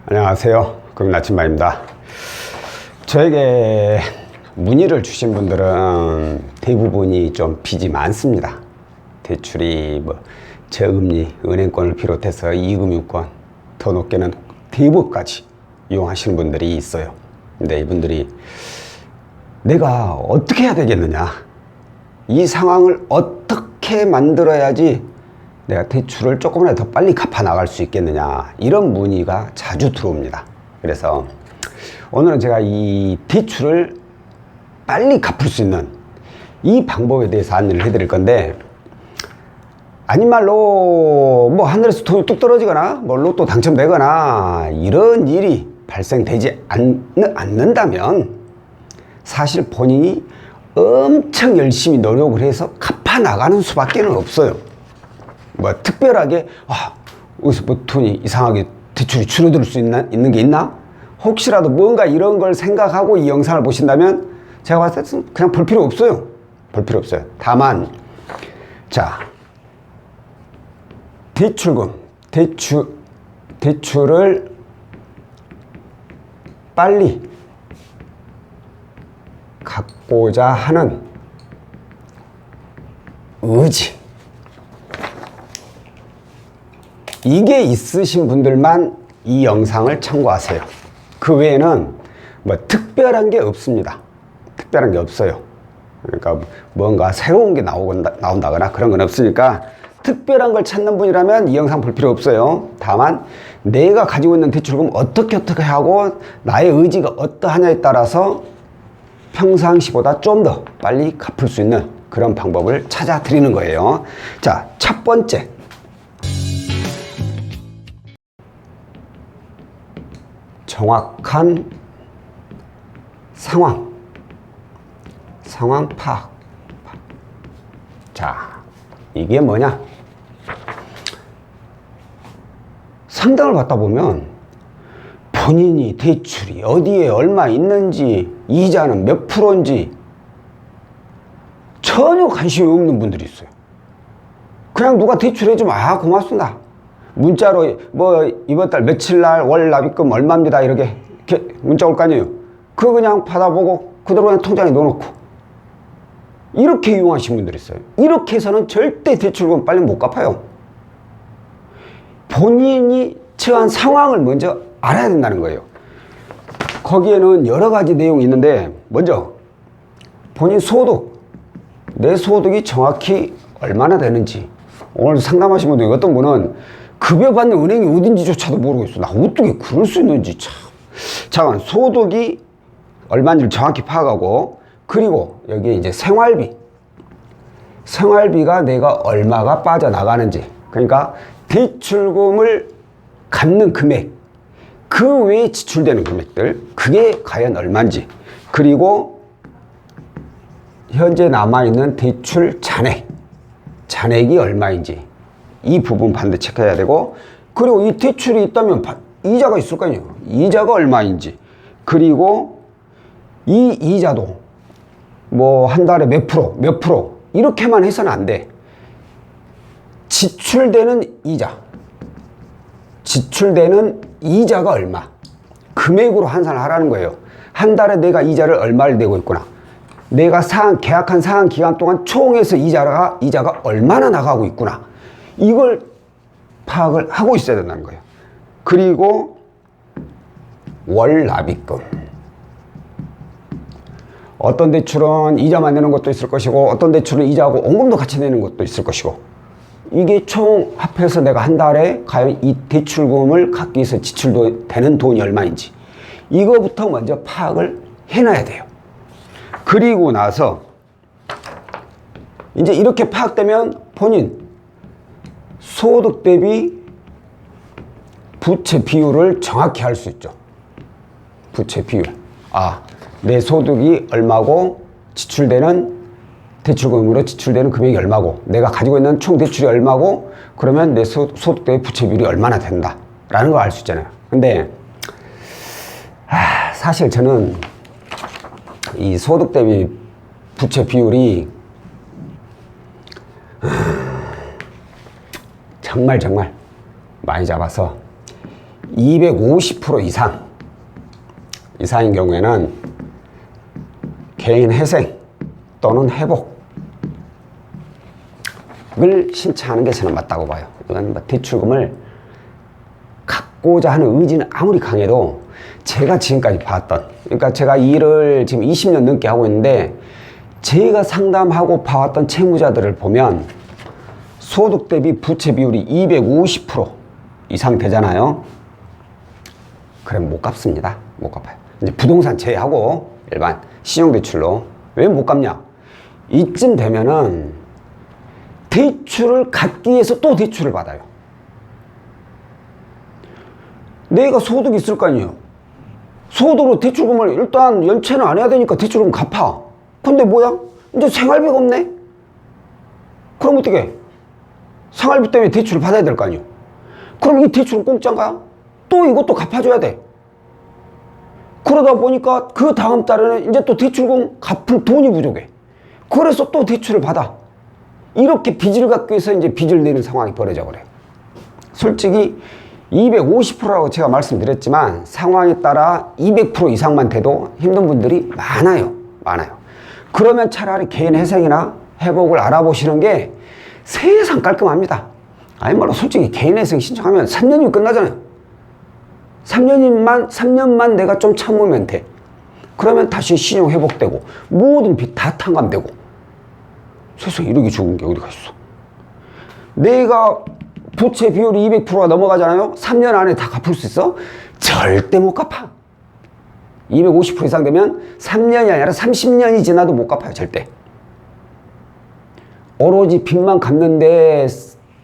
안녕하세요. 금나침반입니다. 저에게 문의를 주신 분들은 대부분이 좀 빚이 많습니다. 대출이 저금리, 은행권을 비롯해서 이금융권, 더 높게는 대부까지 이용하시는 분들이 있어요. 근데 이분들이 내가 어떻게 해야 되겠느냐, 이 상황을 어떻게 만들어야지 내가 대출을 조금이라도 더 빨리 갚아 나갈 수 있겠느냐, 이런 문의가 자주 들어옵니다. 그래서 오늘은 제가 이 대출을 빨리 갚을 수 있는 이 방법에 대해서 안내를 해드릴 건데, 아닌 말로 하늘에서 돈이 뚝 떨어지거나 로또 당첨되거나 이런 일이 발생되지 않는다면 사실 본인이 엄청 열심히 노력을 해서 갚아 나가는 수밖에 없어요. 특별하게 여기서 돈이 이상하게 대출이 줄어들 수 있는 게 있나? 혹시라도 뭔가 이런 걸 생각하고 이 영상을 보신다면 제가 봤을 때는 그냥 볼 필요 없어요. 볼 필요 없어요. 다만 자, 대출을 빨리 갚고자 하는 의지, 이게 있으신 분들만 이 영상을 참고하세요. 그 외에는 특별한 게 없습니다. 특별한 게 없어요. 그러니까 뭔가 새로운 게 나온다거나 그런 건 없으니까 특별한 걸 찾는 분이라면 이 영상 볼 필요 없어요. 다만 내가 가지고 있는 대출금 어떻게 하고 나의 의지가 어떠하냐에 따라서 평상시보다 좀 더 빨리 갚을 수 있는 그런 방법을 찾아 드리는 거예요. 자, 첫 번째, 정확한 상황 파악. 자, 이게 뭐냐? 상담을 받다 보면 본인이 대출이 어디에 얼마 있는지, 이자는 몇 프로인지 전혀 관심이 없는 분들이 있어요. 그냥 누가 대출해주면 고맙습니다, 문자로 이번 달 며칠 날 월 납입금 얼마입니다, 이렇게 문자 올 거 아니에요. 그거 그냥 받아보고 그대로 그냥 통장에 넣어놓고 이렇게 이용하시는 분들이 있어요. 이렇게 해서는 절대 대출금 빨리 못 갚아요. 본인이 처한 상황을 먼저 알아야 된다는 거예요. 거기에는 여러 가지 내용이 있는데, 먼저 본인 소득, 내 소득이 정확히 얼마나 되는지. 오늘 상담하신 분들, 어떤 분은 급여받는 은행이 어딘지조차도 모르겠어. 나 어떻게 그럴 수 있는지 참. 잠깐, 소득이 얼마인지를 정확히 파악하고, 그리고 여기에 이제 생활비가 내가 얼마가 빠져나가는지, 그러니까 대출금을 갚는 금액, 그 외에 지출되는 금액들, 그게 과연 얼마인지, 그리고 현재 남아있는 대출 잔액이 얼마인지, 이 부분 반드시 체크해야 되고, 그리고 이 대출이 있다면 이자가 있을 거 아니에요. 이자가 얼마인지, 그리고 이 이자도 한 달에 몇 프로 이렇게만 해서는 안 돼. 지출되는 이자가 얼마, 금액으로 환산을 하라는 거예요. 한 달에 내가 이자를 얼마를 내고 있구나, 내가 계약한 상한 기간 동안 총해서 이자가 얼마나 나가고 있구나, 이걸 파악을 하고 있어야 된다는 거예요. 그리고 월 납입금, 어떤 대출은 이자만 내는 것도 있을 것이고, 어떤 대출은 이자하고 원금도 같이 내는 것도 있을 것이고, 이게 총 합해서 내가 한 달에 과연 이 대출금을 갚기 위해서 지출되는 돈이 얼마인지, 이거부터 먼저 파악을 해놔야 돼요. 그리고 나서 이제 이렇게 파악되면 본인 소득 대비 부채 비율을 정확히 할 수 있죠. 부채 비율. 내 소득이 얼마고 대출금으로 지출되는 금액이 얼마고, 내가 가지고 있는 총 대출이 얼마고, 그러면 내 소득 대비 부채 비율이 얼마나 된다 라는 걸 알 수 있잖아요. 근데 사실 저는 이 소득 대비 부채 비율이 정말 많이 잡아서 250% 이상인 경우에는 개인 회생 또는 회복을 신청하는 게 저는 맞다고 봐요. 이건 뭐 대출금을 갖고자 하는 의지는 아무리 강해도 제가 지금까지 봤던, 그러니까 제가 일을 지금 20년 넘게 하고 있는데 제가 상담하고 봐왔던 채무자들을 보면 소득 대비 부채 비율이 250% 이상 되잖아요. 그럼 못 갚습니다. 못 갚아요. 이제 부동산 제외하고 일반 신용대출로. 왜 못 갚냐? 이쯤 되면은 대출을 갚기 위해서 또 대출을 받아요. 내가 소득이 있을 거 아니에요. 소득으로 대출금을 일단 연체는 안 해야 되니까 대출금 갚아. 근데 뭐야? 이제 생활비가 없네? 그럼 어떻게? 생활비 때문에 대출을 받아야 될 거 아니에요. 그럼 이 대출은 공짜인가? 또 이것도 갚아줘야 돼. 그러다 보니까 그 다음 달에는 이제 또 대출금 갚을 돈이 부족해. 그래서 또 대출을 받아. 이렇게 빚을 갚기 위해서 이제 빚을 내는 상황이 벌어져 버려요. 솔직히 250%라고 제가 말씀드렸지만 상황에 따라 200% 이상만 돼도 힘든 분들이 많아요. 그러면 차라리 개인 회생이나 회복을 알아보시는 게 세상 깔끔합니다. 아니 말로 솔직히 개인 회생 신청하면 3년이면 끝나잖아요. 3년만 내가 좀 참으면 돼. 그러면 다시 신용 회복되고 모든 빚 다 탕감되고. 세상에 이렇게 좋은 게 어디가 있어. 내가 부채 비율이 200%가 넘어가잖아요. 3년 안에 다 갚을 수 있어? 절대 못 갚아. 250% 이상 되면 3년이 아니라 30년이 지나도 못 갚아요. 절대. 오로지 빚만 갚는데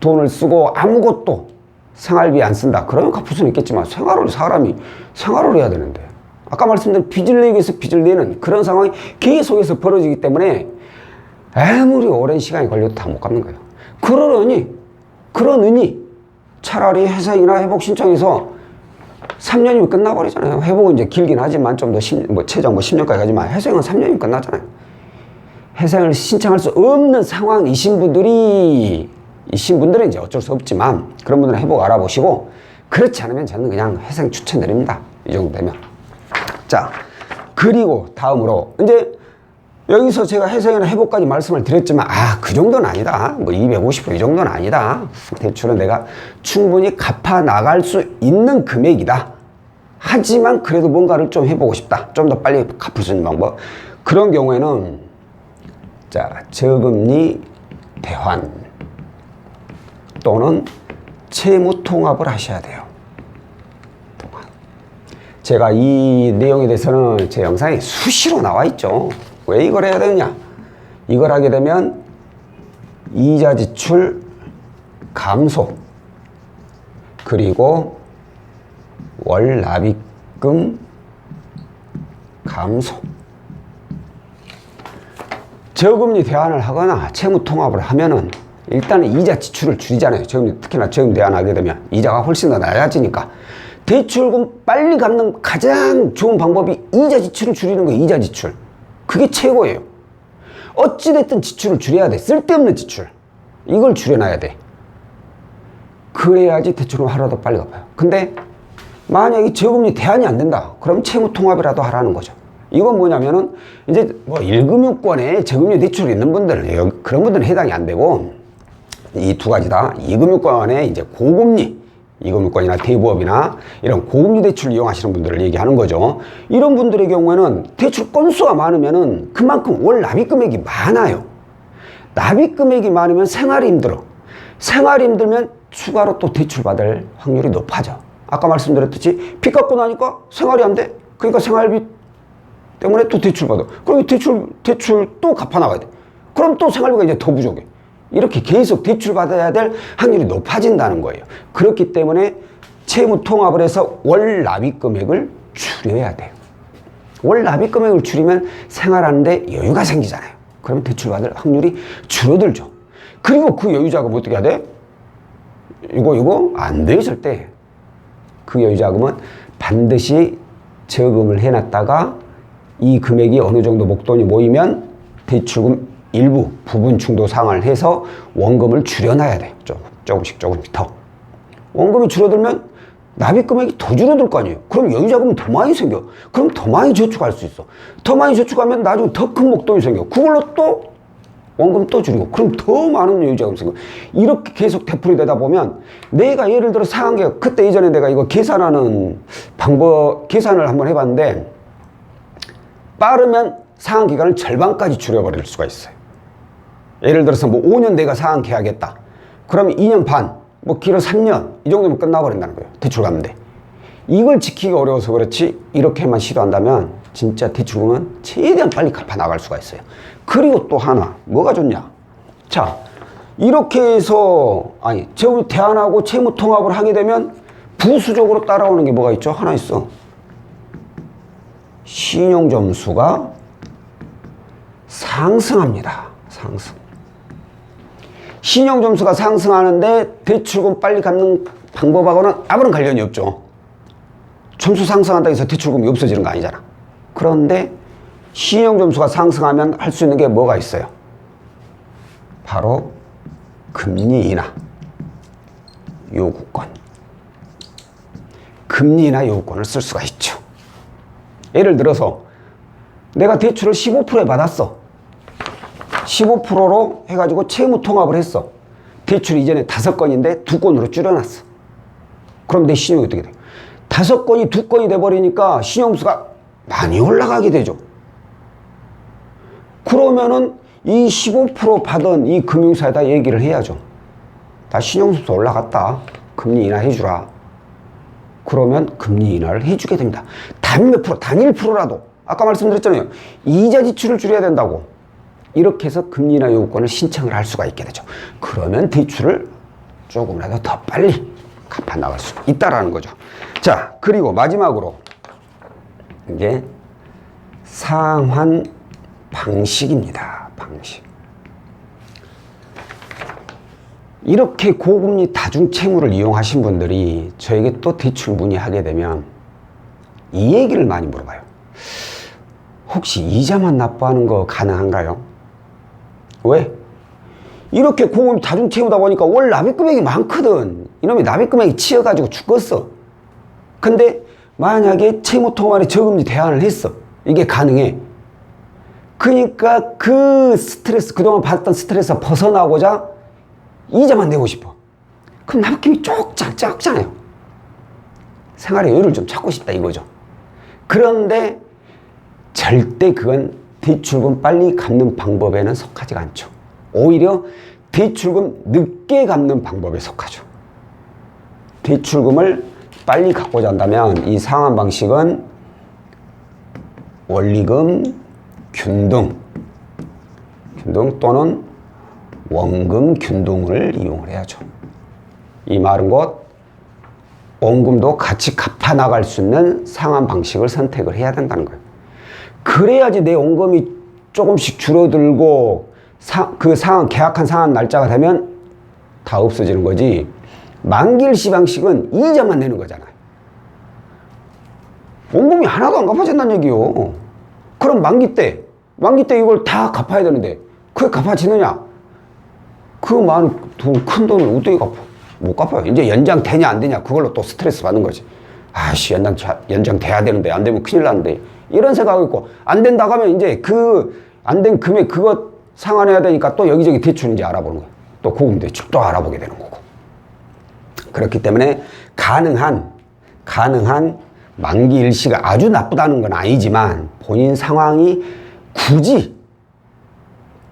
돈을 쓰고 아무것도 생활비 안 쓴다. 그러면 갚을 수는 있겠지만 사람이 생활을 해야 되는데. 아까 말씀드린 빚을 내기 위해서 빚을 내는 그런 상황이 계속해서 벌어지기 때문에 아무리 오랜 시간이 걸려도 다 못 갚는 거예요. 그러느니 차라리 회생이나 회복 신청해서 3년이면 끝나버리잖아요. 회복은 이제 길긴 하지만 좀 더 최장 10년까지 가지만 회생은 3년이면 끝나잖아요. 회생을 신청할 수 없는 상황이신 분들은 이제 어쩔 수 없지만 그런 분들은 회복 알아보시고 그렇지 않으면 저는 그냥 회생 추천드립니다. 이 정도 되면. 자, 그리고 다음으로 이제 여기서 제가 회생이나 회복까지 말씀을 드렸지만 그 정도는 아니다. 뭐 250% 이 정도는 아니다. 대출은 내가 충분히 갚아 나갈 수 있는 금액이다. 하지만 그래도 뭔가를 좀 해보고 싶다. 좀 더 빨리 갚을 수 있는 방법. 그런 경우에는 자, 저금리 대환 또는 채무 통합을 하셔야 돼요. 제가 이 내용에 대해서는 제 영상에 수시로 나와 있죠. 왜 이걸 해야 되느냐? 이걸 하게 되면 이자 지출 감소 그리고 월 납입금 감소. 저금리 대환을 하거나 채무 통합을 하면은 일단은 이자 지출을 줄이잖아요. 특히나 저금리 대환하게 되면 이자가 훨씬 더 낮아지니까 대출금 빨리 갚는 가장 좋은 방법이 이자 지출을 줄이는 거예요. 이자 지출. 그게 최고예요. 어찌됐든 지출을 줄여야 돼. 쓸데없는 지출. 이걸 줄여놔야 돼. 그래야지 대출을 하루라도 빨리 갚아요. 근데 만약에 저금리 대환이 안 된다. 그럼 채무 통합이라도 하라는 거죠. 이건 뭐냐면은 이제 뭐 1금융권에 저금리 대출이 있는 분들, 그런 분들은 해당이 안 되고 이 두 가지다. 2금융권에 이제 고금리 2금융권이나 대부업이나 이런 고금리 대출을 이용하시는 분들을 얘기하는 거죠. 이런 분들의 경우에는 대출 건수가 많으면은 그만큼 월 납입 금액이 많아요. 납입 금액이 많으면 생활이 힘들어. 생활이 힘들면 추가로 또 대출 받을 확률이 높아져. 아까 말씀드렸듯이 빚 갚고 나니까 생활이 안 돼. 그러니까 생활비 때문에 또 대출 받아. 그럼 대출 또 갚아 나가야 돼. 그럼 또 생활비가 이제 더 부족해. 이렇게 계속 대출 받아야 될 확률이 높아진다는 거예요. 그렇기 때문에 채무 통합을 해서 월 납입 금액을 줄여야 돼요. 월 납입 금액을 줄이면 생활하는데 여유가 생기잖아요. 그러면 대출 받을 확률이 줄어들죠. 그리고 그 여유 자금 어떻게 해야 돼? 이거 안 돼, 절대. 그 여유 자금은 반드시 저금을 해놨다가 이 금액이 어느 정도 목돈이 모이면 대출금 일부 부분 충도 상환을 해서 원금을 줄여놔야 돼. 조금씩 더. 원금이 줄어들면 납입 금액이 더 줄어들 거 아니에요. 그럼 여유자금은 더 많이 생겨. 그럼 더 많이 저축할 수 있어. 더 많이 저축하면 나중에 더 큰 목돈이 생겨. 그걸로 또 원금 또 줄이고, 그럼 더 많은 여유자금 생겨. 이렇게 계속 되풀이 되다 보면 내가 예를 들어 상한계, 그때 예전에 내가 이거 계산하는 방법, 계산을 한번 해봤는데 빠르면 상한기간을 절반까지 줄여버릴 수가 있어요. 예를 들어서 뭐 5년 내가 상한계 하겠다. 그러면 2년 반, 뭐 길어 3년 이 정도면 끝나버린다는 거예요. 대출 갚는데. 이걸 지키기 어려워서 그렇지 이렇게만 시도한다면 진짜 대출금은 최대한 빨리 갚아 나갈 수가 있어요. 그리고 또 하나 뭐가 좋냐. 자, 이렇게 해서 대안하고 채무통합을 하게 되면 부수적으로 따라오는 게 뭐가 있죠? 하나 있어. 신용점수가 상승합니다. 상승. 신용점수가 상승하는데 대출금 빨리 갚는 방법하고는 아무런 관련이 없죠. 점수 상승한다고 해서 대출금이 없어지는 거 아니잖아. 그런데 신용점수가 상승하면 할 수 있는 게 뭐가 있어요? 바로 금리 인하, 요구권. 금리 인하 요구권을 쓸 수가 있죠. 예를 들어서 내가 대출을 15%에 받았어. 15%로 해가지고 채무 통합을 했어. 대출 이전에 5건인데 2건으로 줄여놨어. 그럼 내 신용이 어떻게 돼? 5건이 2건이 돼버리니까 신용수가 많이 올라가게 되죠. 그러면은 이 15% 받은 이 금융사에다 얘기를 해야죠. 나 신용수수 올라갔다. 금리 인하해주라. 그러면 금리 인하를 해주게 됩니다. 단 몇 프로, 단 1%라도. 아까 말씀드렸잖아요. 이자 지출을 줄여야 된다고. 이렇게 해서 금리 인하 요구권을 신청을 할 수가 있게 되죠. 그러면 대출을 조금이라도 더 빨리 갚아 나갈 수 있다라는 거죠. 자, 그리고 마지막으로 이제 상환 방식입니다. 방식. 이렇게 고금리 다중채무를 이용하신 분들이 저에게 또 대출 문의하게 되면 이 얘기를 많이 물어봐요. 혹시 이자만 납부하는 거 가능한가요? 왜? 이렇게 고금리 다중채무다 보니까 월 납입금액이 많거든. 이놈이 납입금액이 치여가지고 죽었어. 근데 만약에 채무통합에 저금리 대안을 했어. 이게 가능해. 그러니까 그 스트레스, 그동안 받았던 스트레스가 벗어나고자 이자만 내고 싶어. 그럼 납입금이 적잖아요. 생활의 여유를 좀 찾고 싶다 이거죠. 그런데 절대 그건 대출금 빨리 갚는 방법에는 속하지가 않죠. 오히려 대출금 늦게 갚는 방법에 속하죠. 대출금을 빨리 갚고자 한다면 이 상환 방식은 원리금 균등 또는 원금 균등을 이용을 해야죠. 이 말은 곧 원금도 같이 갚아 나갈 수 있는 상환 방식을 선택을 해야 된다는 거예요. 그래야지 내 원금이 조금씩 줄어들고 그 상환, 계약한 상환 날짜가 되면 다 없어지는 거지. 만기일시 방식은 이자만 내는 거잖아요. 원금이 하나도 안 갚아진다는 얘기요. 그럼 만기 때 이걸 다 갚아야 되는데 그게 갚아지느냐? 그 많은 돈, 큰 돈을 어떻게 갚아? 못 갚아요. 이제 연장 되냐 안 되냐 그걸로 또 스트레스 받는 거지. 아씨 연장 돼야 되는데 안 되면 큰일 나는데 이런 생각하고 있고, 안 된다고 하면 이제 그 안 된 금액 그것 상환해야 되니까 또 여기저기 대출 이제 알아보는 거예요. 또 고금 대출 또 알아보게 되는 거고. 그렇기 때문에 가능한 만기 일시가 아주 나쁘다는 건 아니지만 본인 상황이 굳이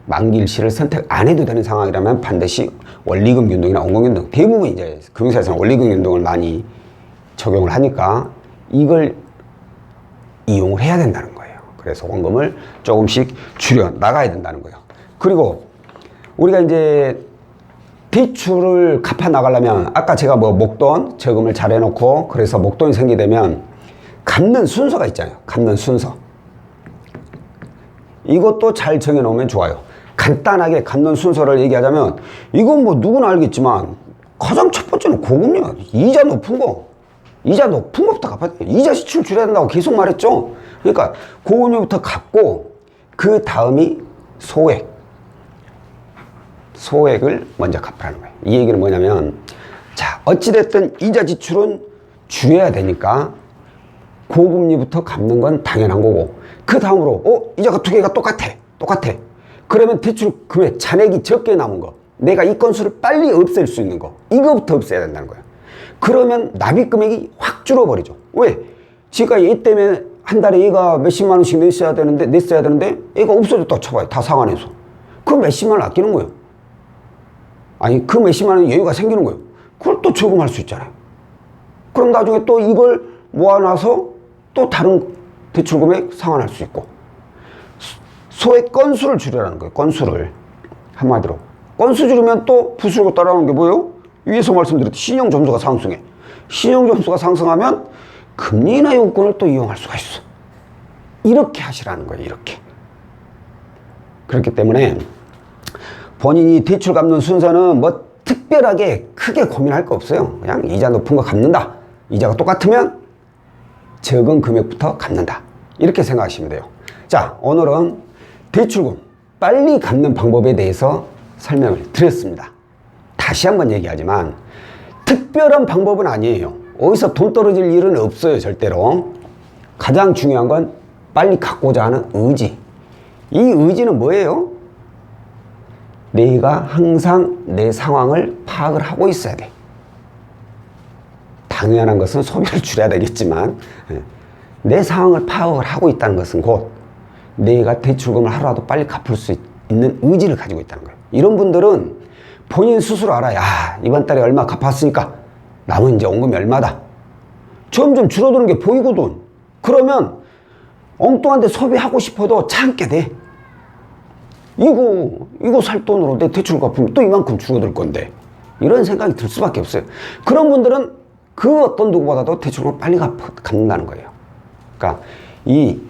만기 일시를 선택 안 해도 되는 상황이라면 반드시 원리금 균등이나 원금 균등, 대부분 이제 금융사에서는 원리금 균등을 많이 적용을 하니까 이걸 이용을 해야 된다는 거예요. 그래서 원금을 조금씩 줄여 나가야 된다는 거예요. 그리고 우리가 이제 대출을 갚아 나가려면 아까 제가 뭐 목돈 저금을 잘 해놓고 그래서 목돈이 생기되면 갚는 순서가 있잖아요. 갚는 순서. 이것도 잘 정해놓으면 좋아요. 간단하게 갚는 순서를 얘기하자면 이건 뭐 누구나 알겠지만 가장 첫 번째는 고금리야. 이자 높은 거부터 갚아야 돼. 이자 지출 줄여야 된다고 계속 말했죠. 그러니까 고금리부터 갚고 그 다음이 소액을 먼저 갚으라는 거예요. 이 얘기는 뭐냐면, 자, 어찌됐든 이자 지출은 줄여야 되니까 고금리부터 갚는 건 당연한 거고, 그 다음으로 이자가 두 개가 똑같아. 그러면 대출 금액 잔액이 적게 남은 거, 내가 이 건수를 빨리 없앨 수 있는 거, 이거부터 없애야 된다는 거예요. 그러면 납입 금액이 확 줄어버리죠. 왜? 지가 얘 때문에 한 달에 얘가 몇십만 원씩 냈어야 되는데 얘가 없어졌다 쳐봐요. 다 상환해서. 그 몇십만 원 아끼는 거예요. 아니, 그 몇십만 원 여유가 생기는 거예요. 그걸 또 저금할 수 있잖아요. 그럼 나중에 또 이걸 모아놔서 또 다른 대출 금액 상환할 수 있고, 소액 건수를 줄여라는 거예요. 건수를. 한마디로 건수 줄이면 또 부수고 따라오는 게 뭐예요? 위에서 말씀드렸듯이 신용점수가 상승해. 신용점수가 상승하면 금리 인하 요건을 또 이용할 수가 있어. 이렇게 하시라는 거예요. 이렇게. 그렇기 때문에 본인이 대출 갚는 순서는 뭐 특별하게 크게 고민할 거 없어요. 그냥 이자 높은 거 갚는다. 이자가 똑같으면 적은 금액부터 갚는다. 이렇게 생각하시면 돼요. 자, 오늘은 대출금 빨리 갚는 방법에 대해서 설명을 드렸습니다. 다시 한번 얘기하지만 특별한 방법은 아니에요. 어디서 돈 떨어질 일은 없어요. 절대로. 가장 중요한 건 빨리 갚고자 하는 의지. 이 의지는 뭐예요? 내가 항상 내 상황을 파악을 하고 있어야 돼. 당연한 것은 소비를 줄여야 되겠지만, 내 상황을 파악을 하고 있다는 것은 곧 내가 대출금을 하루라도 빨리 갚을 수 있는 의지를 가지고 있다는 거예요. 이런 분들은 본인 스스로 알아요. 이번 달에 얼마 갚았으니까 남은 이제 원금이 얼마다. 점점 줄어드는 게 보이거든. 그러면 엉뚱한데 소비하고 싶어도 참게 돼. 이거 살 돈으로 내 대출 갚으면 또 이만큼 줄어들 건데, 이런 생각이 들 수밖에 없어요. 그런 분들은 그 어떤 누구보다도 대출금을 빨리 갚는다는 거예요. 그러니까 이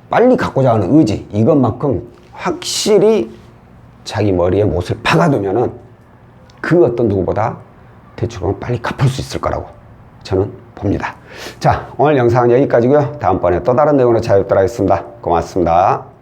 빨리 갚고자 하는 의지, 이것만큼 확실히 자기 머리에 못을 박아두면은 그 어떤 누구보다 대출금을 빨리 갚을 수 있을 거라고 저는 봅니다. 자, 오늘 영상은 여기까지고요. 다음번에 또 다른 내용으로 찾아뵙도록 하겠습니다. 고맙습니다.